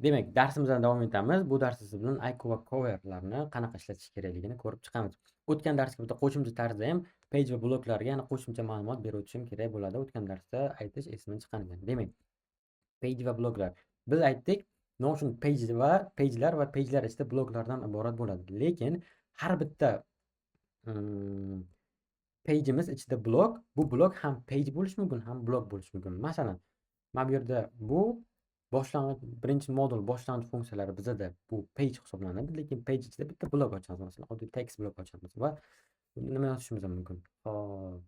Demak, darsimizdan davom etamiz. Bu darsda siz bilan IQ va coverlarni qanaqa ishlatish kerakligini ko'rib chiqamiz. O'tgan darsga bitta qo'shimcha tarzda ham page va bloklarga yana qo'shimcha ma'lumot berib o'tishim kerak bo'ladi. O'tgan darsda aytish esimdan chiqqan ekan. Demak, page va bloklar. Biz aytdik, Notion pagelar va pagelar ichida bloklardan iborat bo'ladi. Lekin har bitta mm, page'imiz ichida blok, bu blok ham page bo'lishi mumkin, ham blok bo'lishi mumkin. Masalan, mana bu yerda bu boshlang'ich birinchi modul boshlang'ich funksiyalari bizada bu page hisoblanadi, lekin page ichida bitta blok ochamiz. Masalan, oddiy text blok ochamiz va nima yozishimiz ham mumkin. Hop.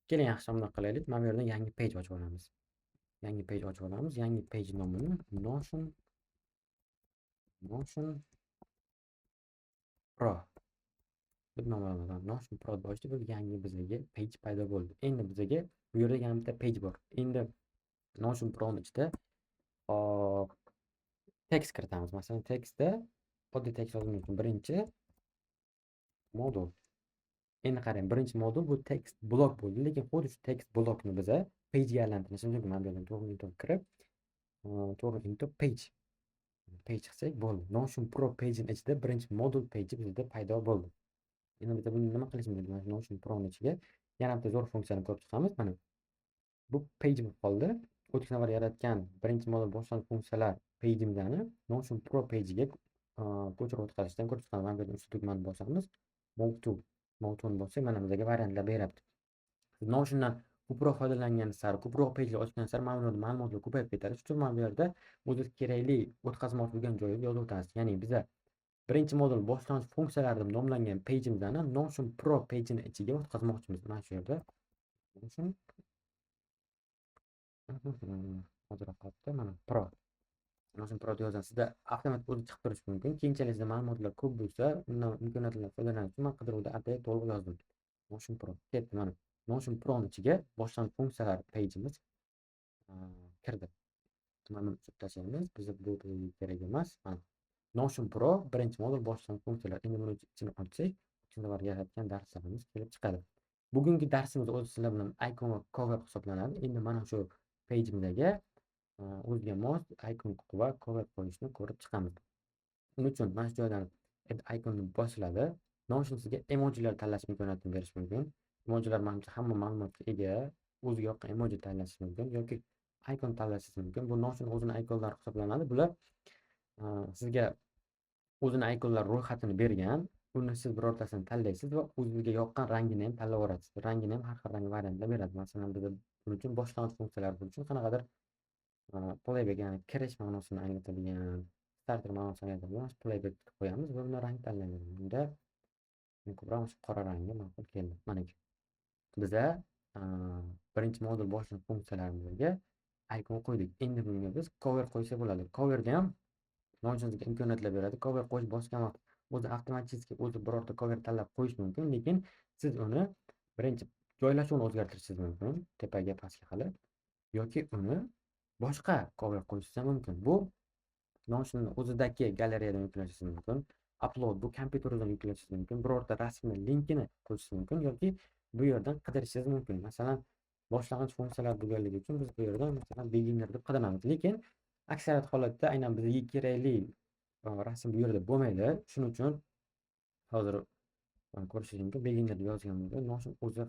Keling, yaxshi bunaqa qilaylik. Mana bu yerdan yangi page ochib olamiz. Yangi page ochib olamiz. Yangi page nomini Notion Pro deb nomlaymiz. Notion Pro boshida bir yangi bizga page paydo bo'ldi. Endi bizga bu yerda yana bitta page bor. Endi Notion Pro'ning ichida hop text kiritamiz. Masalan, textda oddiy text yozishimiz mumkin. Birinchi modul. Endi qarang, birinchi modul bu text blok bo'ldi, lekin xuddi shu text blokni biz page ga aylantirishimiz mumkin. Mana bu yerdan to'g'ri into kirib, to'g'ri into page qilsak bo'ldi. Notion Pro page'ning ichida birinchi modul page bizda paydo bo'ldi. Endi bitta buni nima qilishimiz mumkin? Notion Pro'ning ichiga yana bitta zo'r funksiyani ko'rib chiqamiz. Mana bu page bo'lib qoldi. O'tgan safar yaratgan birinchi modul boshlang'ich funksiyalar page'imizni Notion Pro page'iga ko'chirib o'tkazishdan ko'rib chiqamiz. Mana bu yerdan tugmani bosamiz. Move to ni bossak, mana bizga variantlar beryapti. Siz Notion'dan ko'proq foydalangan sari, ko'proq page'lar ochgan sari ma'lumotlar ko'payib ketadi. Shuning uchun mana bu yerda o'ziga kerakli o'tkazmoqchi bo'lgan joyga yozib o'tamiz. Ya'ni biza birinchi modul boshlang'ich funksiyalar deb nomlangan page'imizni Notion Pro page'ini ichiga o'tkazmoqchimiz. Mana shu yerda Notion hozir qolibdi. Mana Pro. Notion Pro deb yozasiz. Sizda avtomatik o'zi chiqib turishi mumkin. Keyinchalik sizda ma'lumotlar ko'p bo'lsa, undan imkoniyatlardan foydalanish uchun men qidiruvda atay to'liq yozdim. Notion Pro. Ketdi mana. Notion Pro'ning ichiga boshlang'ich funksiyalar page'imiz kirdi. Mana buni o'chirib tashlaymiz. Bizga bu kerak emas. Mana Notion Pro birinchi modul boshlang'ich funksiyalar. Endi buni ichini ochsak, ichida bor yaratgan darslarimiz kelib chiqadi. Bugungi darsimiz o'zi sizlar bilan icon va cover hisoblanadi. Endi mana shu page'imizga o'ziga mos icon va cover qo'yishni ko'rib chiqamiz. Uning uchun mana shu joydan add iconni bosiladi. Notion sizga emojilar tanlash imkoniyatini berish mumkin. Emojilar menimcha hamma ma'lumotga ega. O'ziga yoqqan emoji tanlashingiz mumkin yoki icon tanlashingiz mumkin. Bu Notion o'zining iconlari hisoblanadi. Bular sizga o'zining iconlar ro'yxatini bergan. Uni siz birortasini tanlaysiz va o'zingizga yoqqan rangini ham tanlab olasiz. Rangini ham har xil rang variantda beradi. Masalan, bizda buning uchun boshlang'ich funksiyalar bo'lishi uchun qanaqadir playback, ya'ni kirish ma'nosini anglatadigan, starter ma'nosini anglatadigan playback qo'yamiz va uni rang tanlaymiz. Bunda ko'proq shu qora rangi ma'qul keldi. Mana biza birinchi modul boshlang'ich funksiyalarimizga icon qo'ydik. Endi bunga biz cover qo'ysa bo'ladi. Coverda ham Notion sizga imkoniyatlar beradi. Cover qo'yish bosgan vaqt o'zi avtomatik o'zi birorta cover tanlab qo'yish mumkin, lekin siz uni birinchi joylashuvini o'zgartirishingiz mumkin, tepaga pastga qilib, yoki uni boshqa cover qo'yishingiz ham mumkin. Bu Notion o'zidagi galereyadan yuklashingiz mumkin. Upload bu kompyuteringizdan yuklashingiz mumkin. Birorta rasmni linkini qo'yishingiz mumkin yoki bu yerdan qidirishingiz mumkin. Masalan, boshlang'ich funksiyalar bo'lganligi uchun biz bu yerdan masalan beginner deb qidiramiz. Lekin aksariyat holatda aynan bizga kerakli rasm bu yerda bo'lmaydi. Shuning uchun hozir ko'rishingiz mumkin. Beginner deb yozganimizda Notion o'zi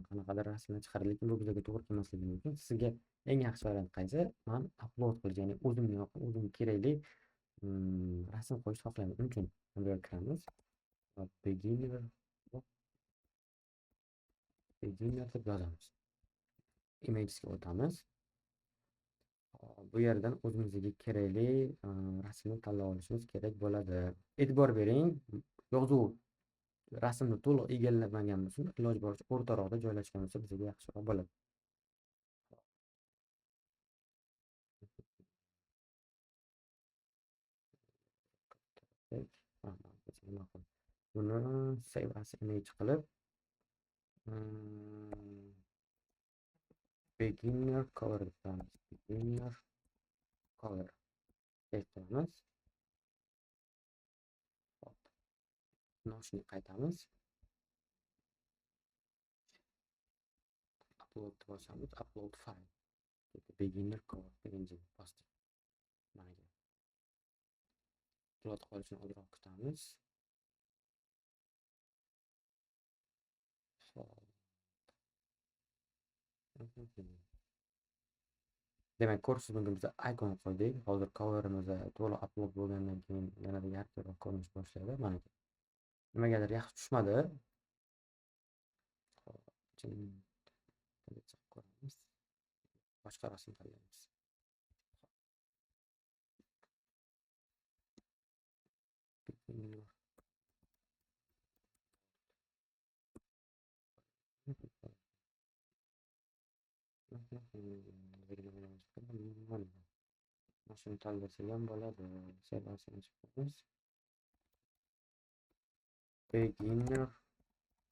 qanaqadir rasmni chiqaradi, lekin bu bizga to'g'ri kelmasligi mumkin. Sizga eng yaxshi variant qaysi? Men upload qilish, ya'ni o'zimga kerakli rasm qo'yishni xohlayman. Uning uchun bu yerga kiramiz. Beginner deb yozamiz. Imagesga o'tamiz. Bu yerdan o'zimizga kerakli rasmni tanlab olishimiz kerak bo'ladi. E'tibor bering, yozuv rasmni to'liq egallamagan bo'lsa, iloji boricha o'rtaroqda joylashgan bo'lsa bizga yaxshiroq bo'ladi. Buni save as image qilib beginner cover deymiz. Beginner cover aytamiz. Notion'ga qaytamiz. Upload bosamiz. Upload file. beginner cover degan bosdik. Mana to'lib qolishini ozroq kutamiz. Demak, ko'rishingiz mumkin biz ikon qo'ydik. Hozir coverimiz to'liq upload bo'lgandan keyin yanada yarqinroq ko'rinish boshlaydi. Mana nimagadir yaxshi tushmadi. Ko'ramiz. Boshqa rasm tanlaymiz. Shuni tanlasak ham bo'ladi. Servisini chiqamiz. Beginner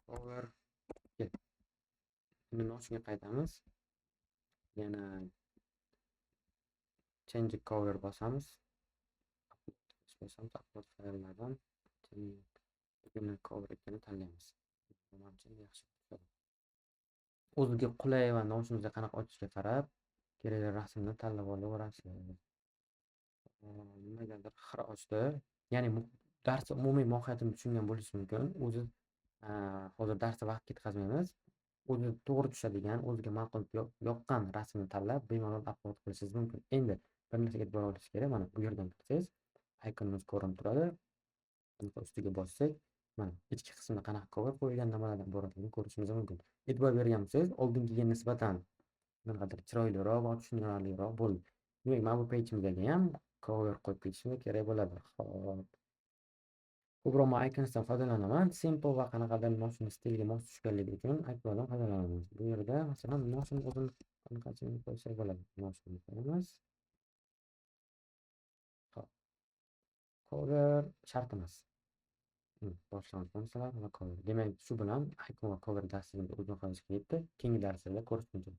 cover. Uni noshiga qaytamiz. Yana change cover bosamiz. Upload fayllardan beginner cover ekanini tanlaymiz. Menimcha yaxshi bo'ladi. O'ziga qulay va noshingizga qanaqa ochishga qarab kerakli rasmni tanlab olaverasiz. Nimagadir xira ochdi. Ya'ni dars umumiy mohiyatini tushungan bo'lishingiz mumkin. O'zi hozir darsda vaqt ketkazmaymiz. O'zi to'g'ri tushadigan, o'ziga ma'qul yoqqan rasmni tanlab bemalol upload qilishingiz mumkin. Endi bir narsaga e'tibor olishingiz kerak. Mana bu yerdan kirsangiz, ikonimiz ko'rinib turadi. Ustiga bossak, mana ichki qismida qanaqa cover qo'yilgan, nimalardan iboratligini ko'rishingiz mumkin. E'tibor bergan bo'lsangiz, oldingiga nisbatan nimagadir chiroyliroq va tushunarliroq bo'ldi. Demak, mana bu pejimizga ham cover qo'yib ketishimiz kerak bo'ladi. Xo'p. Ko'proq men iconsdan foydalanaman. Simple va qanaqadir moshina stiliga mos tushganligi uchun icondan foydalanaman. Bu yerda masalan moshina o'zini qanaqachini qo'ysak bo'ladi. Moshina qo'yamiz. Xo'p. Cover shart emas. Boshlang'ich narsalar va cover. Demak, shu bilan icon va cover darsimiz o'z nihoyasiga yetdi. Keyingi darslarda ko'rishguncha